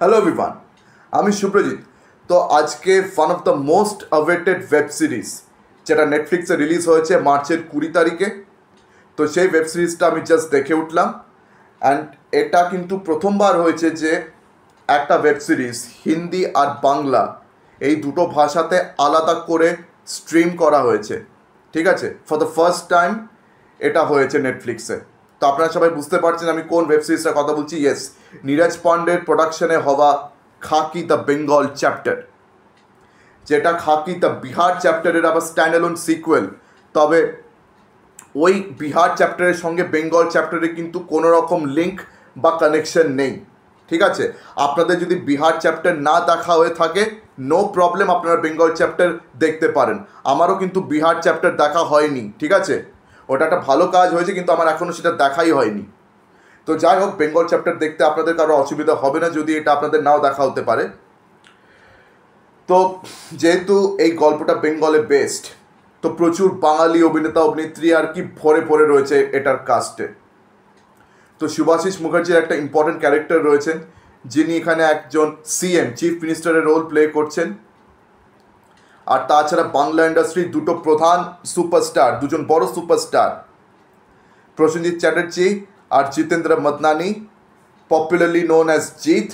Hello everyone, আমি সুপ্রজিৎ। তো আজকে one of the most awaited web series যেটা নেটফ্লিক্সে রিলিজ হয়েছে মার্চের 20 তারিখে। তো সেই ওয়েব সিরিজটা আমি জাস্ট দেখে উঠলাম। অ্যান্ড এটা কিন্তু প্রথমবার হয়েছে যে একটা ওয়েব সিরিজ হিন্দি আর বাংলা এই দুটো ভাষাতে আলাদা করে স্ট্রিম করা হয়েছে। ঠিক আছে, ফর দ্য ফার্স্ট টাইম এটা হয়েছে নেটফ্লিক্সে। তো আপনারা সবাই বুঝতে পারছেন আমি কোন ওয়েব সিরিজটার কথা বলছি। ইয়েস, নীরজ পান্ডের প্রোডাকশনে হওয়া খাকি দ্য বেঙ্গল চ্যাপ্টার, যেটা খাকি দ্য বিহার চ্যাপ্টারের আবার স্ট্যান্ড অ্যালোন সিকুয়েল। তবে ওই বিহার চ্যাপ্টারের সঙ্গে বেঙ্গল চ্যাপ্টারে কিন্তু কোনো রকম লিঙ্ক বা কানেকশন নেই। ঠিক আছে, আপনাদের যদি বিহার চ্যাপ্টার না দেখা হয়ে থাকে নো প্রবলেম, আপনারা বেঙ্গল চ্যাপ্টার দেখতে পারেন। আমারও কিন্তু বিহার চ্যাপ্টার দেখা হয়নি। ঠিক আছে, ওটা একটা ভালো কাজ হয়েছে, কিন্তু আমার এখনও সেটা দেখাই হয়নি। তো যাই হোক, বেঙ্গল চ্যাপ্টার দেখতে আপনাদের কারো অসুবিধা হবে না যদি এটা আপনাদের নাও দেখা হতে পারে। তো যেহেতু এই গল্পটা বেঙ্গলে বেস্ট, তো প্রচুর বাঙালি অভিনেতা অভিনেত্রী আর কি ভরে ভরে রয়েছে এটার কাস্টে। তো শুভাশিস মুখার্জির একটা ইম্পর্টেন্ট ক্যারেক্টার রয়েছেন, যিনি এখানে একজন সিএম চিফ মিনিস্টারের রোল প্লে করছেন। আর তাছাড়া বাংলা ইন্ডাস্ট্রির দুটো প্রধান সুপারস্টার, দুজন বড় সুপারস্টার, প্রসেনজিৎ চ্যাটার্জি আর Jeetendra Madnani, popularly known as Jeet.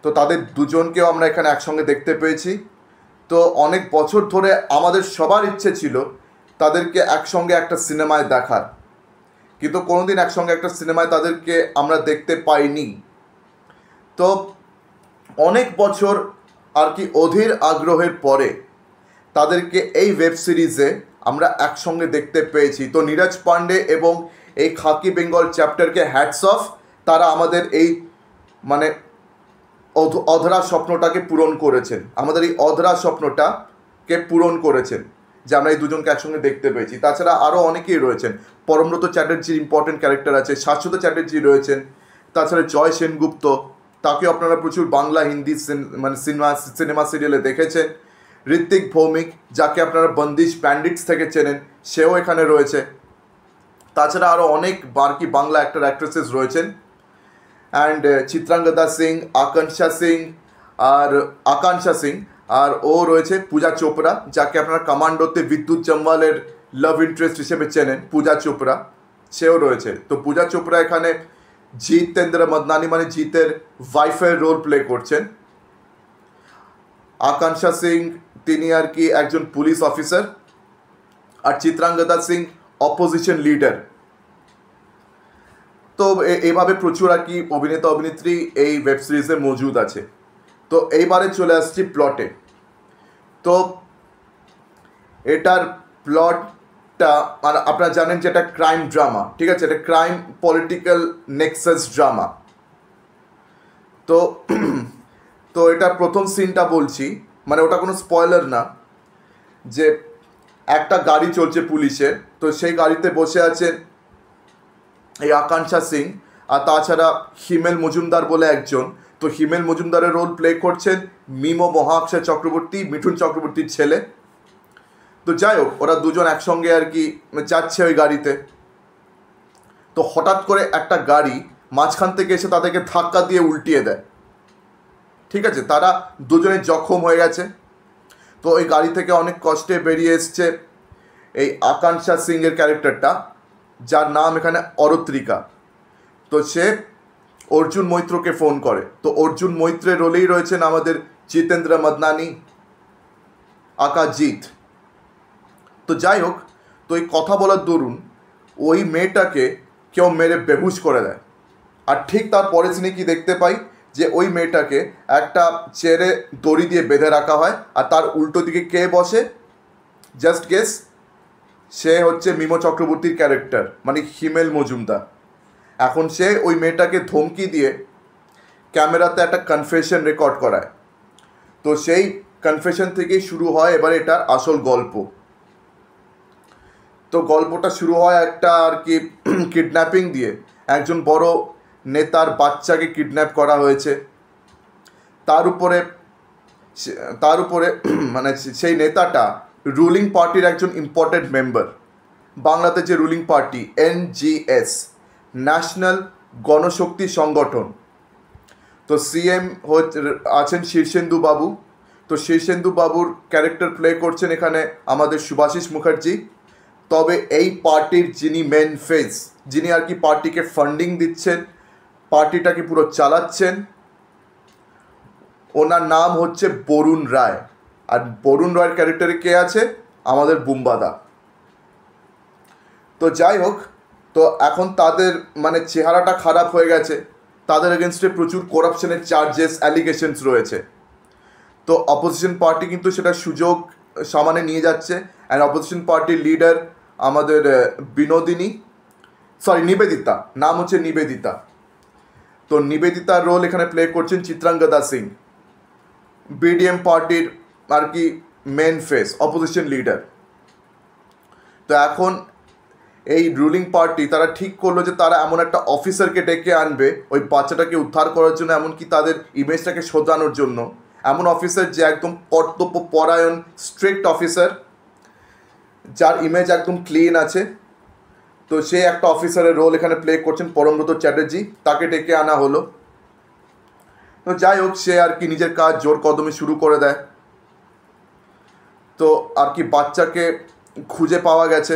তো তাদের দুজনকেও আমরা এখানে একসঙ্গে দেখতে পেয়েছি। তো অনেক বছর ধরে আমাদের সবার ইচ্ছে ছিল তাদেরকে একসঙ্গে একটা সিনেমায় দেখার, কিন্তু কোনোদিন একসঙ্গে একটা সিনেমায় তাদেরকে আমরা দেখতে পাইনি। তো অনেক বছর আর কি অধীর আগ্রহের পরে তাদেরকে এই ওয়েব সিরিজে আমরা একসঙ্গে দেখতে পেয়েছি। তো নীরজ পান্ডে এবং এই খাকি বেঙ্গল চ্যাপ্টারকে হ্যাটস অফ, তারা আমাদের এই মানে অধরা স্বপ্নটাকে পূরণ করেছেন, আমাদের এই অধরা স্বপ্নটাকে পূরণ করেছেন যে আমরা এই দুজনকে একসঙ্গে দেখতে পেয়েছি। তাছাড়া আরও অনেকেই রয়েছেন, পরমব্রত চ্যাটার্জির ইম্পর্টেন্ট ক্যারেক্টার আছে, শাশ্বত চ্যাটার্জি রয়েছেন, তাছাড়া জয় সেনগুপ্ত, তাকেও আপনারা প্রচুর বাংলা হিন্দি মানে সিনেমা সিরিয়ালে দেখেছেন। ঋত্বিক ভৌমিক, যাকে আপনারা বন্দিশ ব্যান্ডিটস থেকে চেনেন, সেও এখানে রয়েছে। তাছাড়া আরও অনেক বাকি বাংলা অ্যাক্টর অ্যাক্ট্রেসেস রয়েছেন। অ্যান্ড চিত্রাঙ্গদা সিং, আকাঙ্ক্ষা সিং আর ও রয়েছে পূজা চোপড়া, যাকে আপনারা কমান্ডোতে বিদ্যুৎ জম্বালের লাভ ইন্টারেস্ট হিসেবে চেনেন, পূজা চোপড়া, সেও রয়েছে। তো পূজা চোপড়া এখানে জিতেন্দ্র মদনানি মানে জিতের ওয়াইফের রোল প্লে করছেন। আকাঙ্ক্ষা সিং তিনি আর কি একজন পুলিশ অফিসার, আর চিত্রাঙ্গদা সিং অপোজিশন লিডার। তো এইভাবে প্রচুর আর কি অভিনেতা অভিনেত্রী এই ওয়েব সিরিজে মজুদ আছে। তো এইবারে চলে আসছি প্লটে। তো এটার প্লটটা মানে আপনারা জানেন যে এটা ক্রাইম ড্রামা। ঠিক আছে, এটা ক্রাইম পলিটিক্যাল নেক্সাস ড্রামা। তো তো এটা প্রথম সিনটা বলছি, মানে ওটা কোনো স্পয়লার না, যে একটা গাড়ি চলছে পুলিশের, তো সেই গাড়িতে বসে আছেন এই আকাঙ্ক্ষা সিং, আর তাছাড়া হিমেল মজুমদার বলে একজন। তো হিমেল মজুমদারের রোল প্লে করছেন মিমো মহাক্ষয় চক্রবর্তী, মিঠুন চক্রবর্তীর ছেলে। তো যাই হোক, ওরা দুজন একসঙ্গে আর কি যাচ্ছে ওই গাড়িতে। তো হঠাৎ করে একটা গাড়ি মাঝখান থেকে এসে তাদেরকে ধাক্কা দিয়ে উল্টিয়ে দেয়। ঠিক আছে, তারা দুজনে জখম হয়ে গেছে। তো ওই গাড়ি থেকে অনেক কষ্টে বেরিয়ে এসছে এই আকাঙ্ক্ষা সিংয়ের ক্যারেক্টারটা, যার নাম এখানে অরত্রিকা। তো সে অর্জুন মৈত্রকে ফোন করে। তো অর্জুন মৈত্রের রোলেই রয়েছেন আমাদের জিতেন্দ্র মদনানি, আকা জিৎ। তো যাই হোক, তো এই কথা বলার দরুন ওই মেয়েটাকে কেউ মেরে বেহুশ করে দেয়। আর ঠিক তার পরে সিনে কি দেখতে পাই যে ওই মেয়েটাকে একটা চেয়ারে দড়ি দিয়ে বেঁধে রাখা হয়, আর তার উল্টো দিকে কে বসে, জাস্ট গেস, সে হচ্ছে মিমো চক্রবর্তীর ক্যারেক্টার মানে হিমেল মজুমদার। এখন সে ওই মেয়েটাকে ধমকি দিয়ে ক্যামেরাতে একটা কনফেশন রেকর্ড করায়। তো সেই কনফেশন থেকেই শুরু হয় এবার এটার আসল গল্প। তো গল্পটা শুরু হয় একটা আর কি কিডন্যাপিং দিয়ে। একজন বড় নেতার বাচ্চাকে কিডন্যাপ করা হয়েছে। তার উপরে মানে সেই নেতাটা রুলিং পার্টির একজন ইম্পর্টেন্ট মেম্বার। বাংলাতে যে ruling party NGS, national Ganashakti সংগঠন, তো সিএম আছেন শীর্ষেন্দু বাবু। তো শীর্ষেন্দু বাবুর ক্যারেক্টার প্লে করছেন এখানে আমাদের শুভাশিস মুখার্জি। তবে এই পার্টির যিনি মেন ফেস, যিনি আর কি পার্টিকে ফান্ডিং দিচ্ছেন, পার্টিটাকে পুরো চালাচ্ছেন, ওনার নাম হচ্ছে বরুণ রায়। আর বরুণ রায়ের ক্যারেক্টারে কে আছে? আমাদের বুম্বাদা। তো যাই হোক, তো এখন তাদের মানে চেহারাটা খারাপ হয়ে গেছে, তাদের এগেনস্টে প্রচুর করাপশনের চার্জেস অ্যালিগেশনস রয়েছে। তো অপোজিশন পার্টি কিন্তু সেটা সুযোগ সামনে নিয়ে যাচ্ছে। অ্যান্ড অপোজিশন পার্টির লিডার আমাদের নিবেদিতা, নাম হচ্ছে নিবেদিতা। তো নিবেদিতার রোল এখানে প্লে করছেন চিত্রাঙ্গদা সিং, বিডিএম পার্টির আর কি মেন ফেস, অপোজিশন লিডার। তো এখন এই রুলিং পার্টি তারা ঠিক করলো যে তারা এমন একটা অফিসারকে ডেকে আনবে ওই বাচ্চাটাকে উদ্ধার করার জন্য, এমনকি তাদের ইমেজটাকে শোধরানোর জন্য। এমন অফিসার যে একদম কর্তব্য পরায়ণ, স্ট্রিক্ট অফিসার, যার ইমেজ একদম ক্লিন আছে। তো সে একটা অফিসারের রোল এখানে প্লে করছেন পরমব্রত চ্যাটার্জি, তাকে ডেকে আনা হলো। তো যাই হোক, সে আর কি নিজের কাজ জোর কদমে শুরু করে দেয়। তো আর কি বাচ্চাকে খুঁজে পাওয়া গেছে।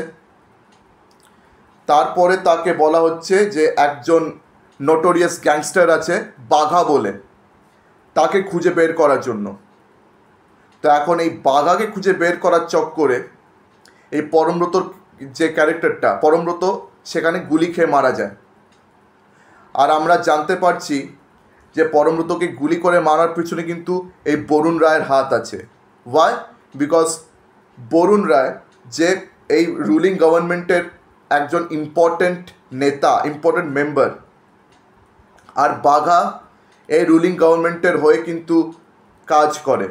তারপরে তাকে বলা হচ্ছে যে একজন নোটোরিয়াস গ্যাংস্টার আছে বাঘা বলে, তাকে খুঁজে বের করার জন্য। তো এখন এই বাঘাকে খুঁজে বের করার চক্করে এই পরমব্রতর যে ক্যারেক্টারটা, পরমব্রত সেখানে গুলি খেয়ে মারা যায়। আর আমরা জানতে পারছি যে পরমব্রতকে গুলি করে মারার পিছনে কিন্তু এই বরুণ রায়ের হাত আছে। ওয়াই? বিকজ বরুণ রায় যে এই রুলিং গভর্নমেন্টের একজন ইম্পর্ট্যান্ট নেতা, ইম্পর্ট্যান্ট মেম্বার, আর বাঘা এই রুলিং গভর্নমেন্টের হয়ে কিন্তু কাজ করে।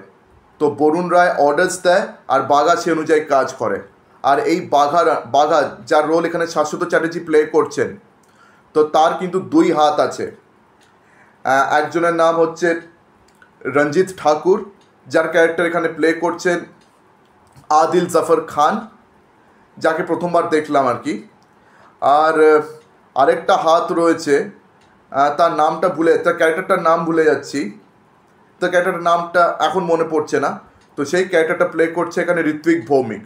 তো বরুণ রায় অর্ডার্স দেয় আর বাঘা সে অনুযায়ী কাজ করে। আর এই বাঘা যার রোল এখানে শাশ্বত চ্যাটার্জি প্লে করছেন, তো তার কিন্তু দুই হাত আছে। একজনের নাম হচ্ছে রঞ্জিত ঠাকুর, যার ক্যারেক্টার এখানে প্লে করছেন আদিল জাফর খান, যাকে প্রথমবার দেখলাম আর কি। আর আরেকটা হাত রয়েছে, তার নামটা তার ক্যারেক্টারটার নাম ভুলে যাচ্ছি, তো ক্যারেক্টারটার নামটা এখন মনে পড়ছে না। তো সেই ক্যারেক্টারটা প্লে করছে এখানে ঋত্বিক ভৌমিক।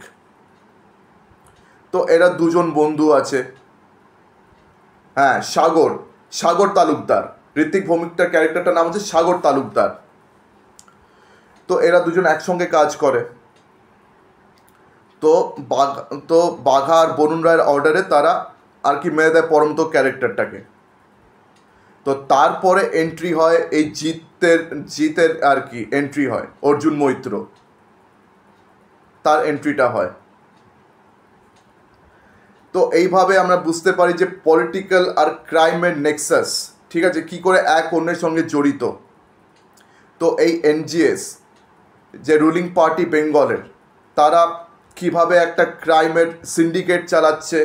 তো এরা দুজন বন্ধু আছে। হ্যাঁ, সাগর তালুকদার। ঋত্বিক ভৌমিকটার ক্যারেক্টারটার নাম হচ্ছে সাগর তালুকদার। তো এরা দুজন একসঙ্গে কাজ করে। তো বাঘা আর বরুণ রায়ের অর্ডারে তারা আর কি মেরে দেয় পরমব্রত ক্যারেক্টারটাকে। তো তারপরে এন্ট্রি হয় এই জিতের আর কি এন্ট্রি হয়, অর্জুন মৈত্র, তার এন্ট্রিটা হয়। তো এইভাবে আমরা বুঝতে পারি যে পলিটিক্যাল আর ক্রাইমের নেক্সাস, ঠিক আছে, কী করে এক অন্যের সঙ্গে জড়িত। তো এই এনজিএস যে রুলিং পার্টি বেঙ্গলের, তারা কিভাবে একটা ক্রাইমের সিন্ডিকেট চালাচ্ছে,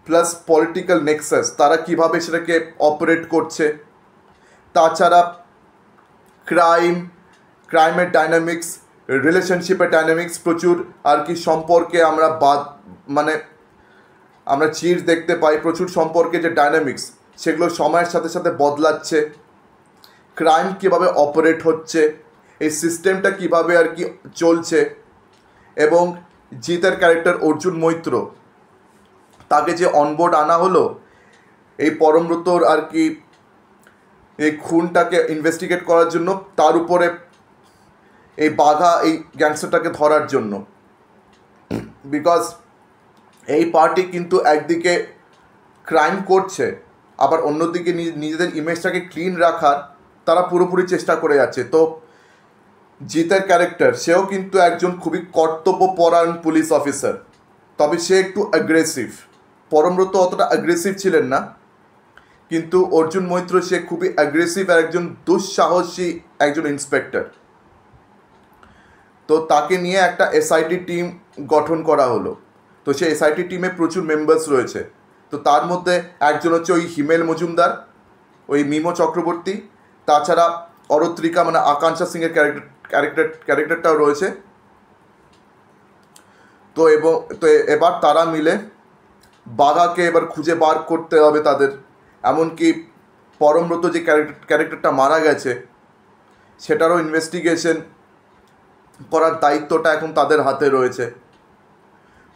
প্লাস পলিটিক্যাল নেক্সাস তারা কিভাবে সেটাকে অপারেট করছে। তাছাড়া ক্রাইমের ডাইনামিক্স, রিলেশনশিপের ডাইনামিক্স, প্রচুর আর কি সম্পর্কে আমরা চির দেখতে পাই। প্রচুর সম্পর্কে যে ডাইনামিক্স, সেগুলো সময়ের সাথে সাথে বদলাচ্ছে। ক্রাইম কীভাবে অপারেট হচ্ছে, এই সিস্টেমটা কীভাবে আর কি চলছে। এবং জিতের ক্যারেক্টার অর্জুন মৈত্র, তাকে যে অনবোর্ড আনা হলো এই পরমব্রতর আর কি এই খুনটাকে ইনভেস্টিগেট করার জন্য, তার উপরে এই বাঘা এই গ্যাংস্টারটাকে ধরার জন্য। বিকজ এই পার্টি কিন্তু একদিকে ক্রাইম করছে, আবার অন্যদিকে নিজেদের ইমেজটাকে ক্লিন রাখার তারা পুরোপুরি চেষ্টা করে যাচ্ছে। তো জিতের ক্যারেক্টার, সেও কিন্তু একজন খুবই কর্তব্যপরায়ণ পুলিশ অফিসার, তবে সে একটু অ্যাগ্রেসিভ। পরমব্রত অতটা অ্যাগ্রেসিভ ছিলেন না, কিন্তু অর্জুন মৈত্র সে খুবই অ্যাগ্রেসিভ আর একজন দুঃসাহসী একজন ইন্সপেক্টর। তো তাকে নিয়ে একটা এসআইটি টিম গঠন করা হলো। তো সেই এসআইটি টিমে প্রচুর মেম্বার্স রয়েছে। তো তার মধ্যে একজন হচ্ছে ওই হিমেল মজুমদার, ওই মিমো চক্রবর্তী, তাছাড়া অরত্রিকা মানে আকাঙ্ক্ষা সিংয়ের ক্যারেক্টারটাও রয়েছে। তো এবার তারা মিলে বাঘাকে এবার খুঁজে বার করতে হবে তাদের। এমনকি পরমব্রত যে ক্যারেক্টারটা মারা গেছে সেটারও ইনভেস্টিগেশন করার দায়িত্বটা এখন তাদের হাতে রয়েছে।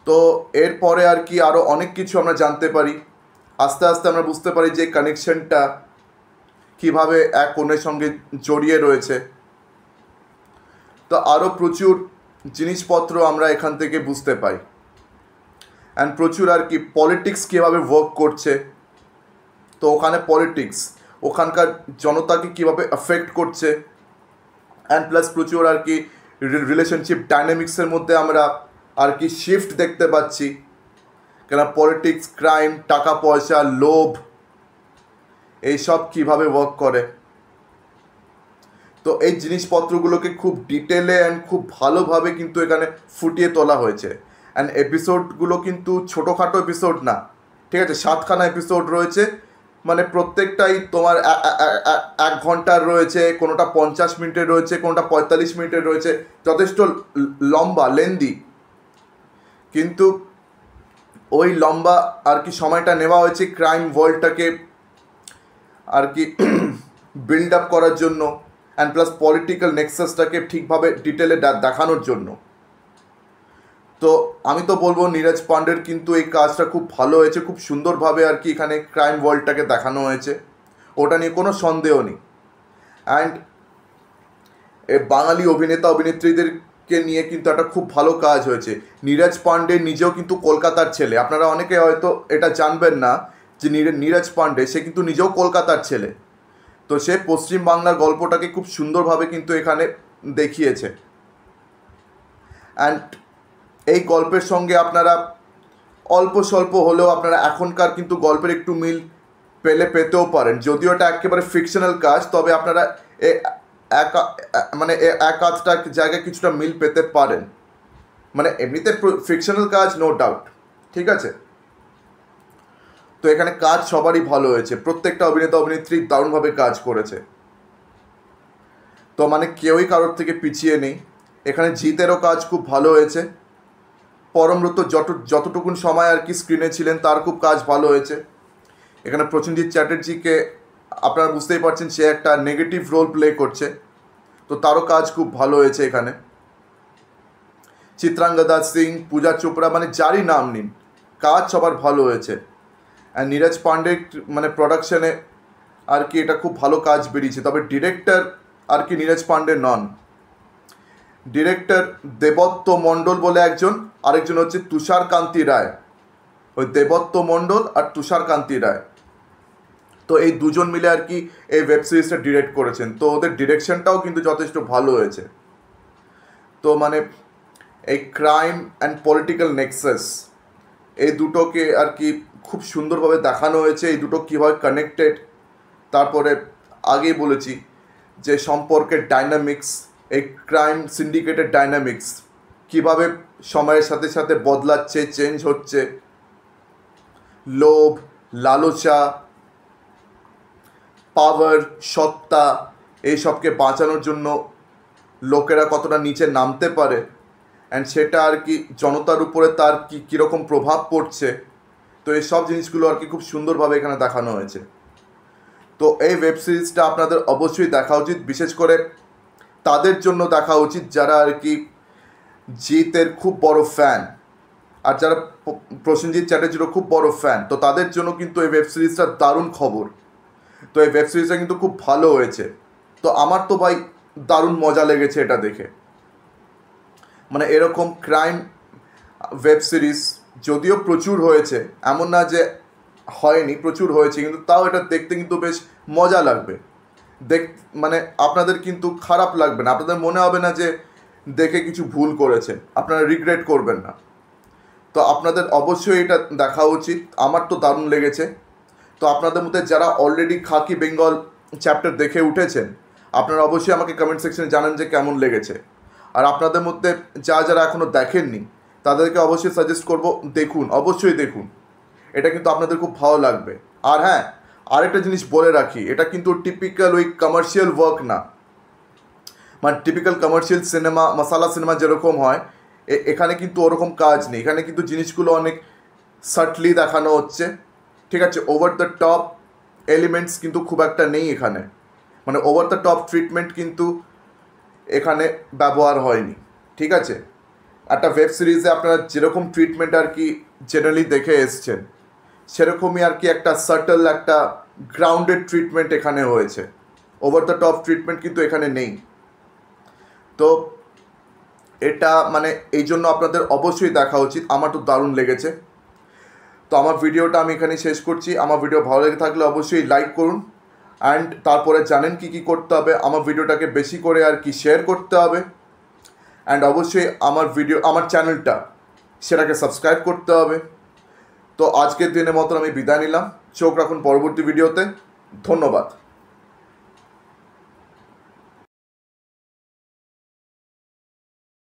তো এরপরে আর কি আরও অনেক কিছু আমরা জানতে পারি, আস্তে আস্তে আমরা বুঝতে পারি যে কানেকশনটা কীভাবে এক অন্যের সঙ্গে জড়িয়ে রয়েছে। তো আরও প্রচুর জিনিসপত্র আমরা এখান থেকে বুঝতে পাই, অ্যান্ড প্রচুর আর কি পলিটিক্স কীভাবে ওয়ার্ক করছে। তো ওখানে পলিটিক্স ওখানকার জনতাকে কীভাবে এফেক্ট করছে, অ্যান্ড প্লাস প্রচুর আর কি রিলেশনশিপ ডাইনামিক্সের মধ্যে আমরা আর কি শিফট দেখতে পাচ্ছি, কেন পলিটিক্স, ক্রাইম, টাকা পয়সা, লোভ, এইসব কীভাবে ওয়ার্ক করে। তো এই জিনিসপত্রগুলোকে খুব ডিটেলে অ্যান্ড খুব ভালোভাবে কিন্তু এখানে ফুটিয়ে তোলা হয়েছে। অ্যান্ড এপিসোডগুলো কিন্তু ছোটোখাটো এপিসোড না, ঠিক আছে, 7খানা এপিসোড রয়েছে, মানে প্রত্যেকটাই তোমার 1 ঘন্টার রয়েছে, কোনোটা 50 মিনিটের রয়েছে, কোনোটা 45 মিনিটের রয়েছে, যথেষ্ট লম্বা, লেন্দি। কিন্তু ওই লম্বা আর কি সময়টা নেওয়া হয়েছে ক্রাইম ওয়ার্ল্ডটাকে আর কি বিল্ড আপ করার জন্য, অ্যান্ড প্লাস পলিটিক্যাল নেক্সাসটাকে ঠিকভাবে ডিটেলে দেখানোর জন্য। তো আমি তো বলবো নীরজ পান্ডের কিন্তু এই কাজটা খুব ভালো হয়েছে, খুব সুন্দরভাবে আর কি এখানে ক্রাইম ওয়ার্ল্ডটাকে দেখানো হয়েছে, ওটা নিয়ে কোনো সন্দেহ নেই। অ্যান্ড বাঙালি অভিনেতা অভিনেত্রীদেরকে নিয়ে কিন্তু একটা খুব ভালো কাজ হয়েছে। নীরজ পান্ডে নিজেও কিন্তু কলকাতার ছেলে, আপনারা অনেকে হয়তো এটা জানবেন না যে নীরজ পান্ডে সে কিন্তু নিজেও কলকাতার ছেলে। তো সে পশ্চিম বাংলার গল্পটাকে খুব সুন্দরভাবে কিন্তু এখানে দেখিয়েছে। অ্যান্ড এই গল্পের সঙ্গে আপনারা অল্প স্বল্প হলেও আপনারা এখনকার কিন্তু গল্পের একটু মিল পেতেও পারেন, যদিও এটা একেবারে ফিকশনাল কাজ, তবে আপনারা এক আধটা জায়গায় কিছুটা মিল পেতে পারেন। মানে এমনিতে ফিকশনাল কাজ, নো ডাউট, ঠিক আছে। তো এখানে কাজ সবারই ভালো হয়েছে, প্রত্যেকটা অভিনেতা অভিনেত্রী দারুণভাবে কাজ করেছে। তো মানে কেউই কারোর থেকে পিছিয়ে নেই। এখানে জিতেরও কাজ খুব ভালো হয়েছে, পরমব্রত যতটুকুন সময় আর কি স্ক্রিনে ছিলেন তার খুব কাজ ভালো হয়েছে। এখানে প্রসেনজিৎ চ্যাটার্জিকে আপনারা বুঝতেই পারছেন সে একটা নেগেটিভ রোল প্লে করছে, তো তারও কাজ খুব ভালো হয়েছে এখানে। চিত্রাঙ্গদা সিং, পূজা চোপড়া, মানে যারই নাম নিন, কাজ সবার ভালো হয়েছে। অ্যান্ড নীরজ পান্ডে মানে প্রোডাকশানে আর কি এটা খুব ভালো কাজ বেরিয়েছে। তবে ডিরেক্টর আর কি নীরজ পান্ডে নন, ডিরেক্টর দেবত্ত মণ্ডল বলে একজন, আরেকজন হচ্ছে তুষার কান্তি রায়। ওই দেবত্ত মণ্ডল আর তুষার কান্তি রায়, তো এই দুজন মিলে আর কি এই ওয়েব সিরিজটা ডিরেক্ট করেছেন। তো ওদের ডিরেকশনটাও কিন্তু যথেষ্ট ভালো হয়েছে। তো মানে এই ক্রাইম অ্যান্ড পলিটিক্যাল নেক্সাস এই দুটোকে আর কি খুব সুন্দরভাবে দেখানো হয়েছে, এই দুটো কীভাবে কানেক্টেড। তারপরে আগেই বলেছি যে সম্পর্কের ডাইনামিক্স, এই ক্রাইম সিন্ডিকেটের ডাইনামিক্স কীভাবে সময়ের সাথে সাথে বদলাচ্ছে, চেঞ্জ হচ্ছে। লোভ, লালসা, পাওয়ার, সত্তা, এইসবকে বাঁচানোর জন্য লোকেরা কতটা নিচে নামতে পারে, অ্যান্ড সেটা আর কি জনতার উপরে তার কীরকম প্রভাব পড়ছে। তো এই সব জিনিসগুলো আর কি খুব সুন্দরভাবে এখানে দেখানো হয়েছে। তো এই ওয়েব সিরিজটা আপনাদের অবশ্যই দেখা উচিত, বিশেষ করে তাদের জন্য দেখা উচিত যারা আর কি জিতের খুব বড় ফ্যান, আর যারা প্রসেনজিৎ চ্যাটার্জিরও খুব বড় ফ্যান, তো তাদের জন্য কিন্তু এই ওয়েব সিরিজটা দারুণ খবর। তো এই ওয়েব সিরিজটা কিন্তু খুব ভালো হয়েছে। তো আমার তো ভাই দারুণ মজা লেগেছে এটা দেখে। মানে এরকম ক্রাইম ওয়েব সিরিজ যদিও প্রচুর হয়েছে, এমন না যে হয়নি, প্রচুর হয়েছে, কিন্তু তাও এটা দেখতে কিন্তু বেশ মজা লাগবে। মানে আপনাদের কিন্তু খারাপ লাগবে না, আপনাদের মনে হবে না যে দেখে কিছু ভুল করেছেন, আপনারা রিগ্রেট করবেন না। তো আপনাদের অবশ্যই এটা দেখা উচিত, আমার তো দারুণ লেগেছে। তো আপনাদের মধ্যে যারা অলরেডি খাকি বেঙ্গল চ্যাপ্টার দেখে উঠেছেন, আপনারা অবশ্যই আমাকে কমেন্ট সেকশনে জানান যে কেমন লেগেছে। আর আপনাদের মধ্যে যারা এখনও দেখেননি তাদেরকে অবশ্যই সাজেস্ট করব, দেখুন, অবশ্যই দেখুন, এটা কিন্তু আপনাদের খুব ভালো লাগবে। আর হ্যাঁ, আরেকটা জিনিস বলে রাখি, এটা কিন্তু টিপিক্যাল ওই কমার্শিয়াল ওয়ার্ক না, মানে টিপিক্যাল কমার্শিয়াল সিনেমা, মশালা সিনেমা যেরকম হয়, এখানে কিন্তু ওরকম কাজ নেই। এখানে কিন্তু জিনিসগুলো অনেক সাটলি দেখানো হচ্ছে, ঠিক আছে, ওভার দ্য টপ এলিমেন্টস কিন্তু খুব একটা নেই এখানে, মানে ওভার দ্য টপ ট্রিটমেন্ট কিন্তু এখানে ব্যবহার হয়নি। ঠিক আছে, একটা ওয়েব সিরিজে আপনারা যেরকম ট্রিটমেন্ট আর কি জেনারেলি দেখে এসছেন, সেরকমই আর কি একটা সাটল, একটা গ্রাউন্ডেড ট্রিটমেন্ট এখানে হয়েছে। ওভার দ্য টপ ট্রিটমেন্ট কিন্তু এখানে নেই। তো এটা মানে এই জন্য আপনাদের অবশ্যই দেখা উচিত। আমার তো দারুণ লেগেছে। তো আমার ভিডিওটা আমি এখানে শেষ করছি। আমার ভিডিও ভালো লেগে থাকলে অবশ্যই লাইক করুন, অ্যান্ড তারপরে জানেন কি কি করতে হবে, আমার ভিডিওটাকে বেশি করে আর কি শেয়ার করতে হবে, অ্যান্ড অবশ্যই আমার চ্যানেলটা সেটাকে সাবস্ক্রাইব করতে হবে। তো আজকের দিনের মতন আমি বিদায় নিলাম। চোখ রাখুন পরবর্তী ভিডিওতে। ধন্যবাদ।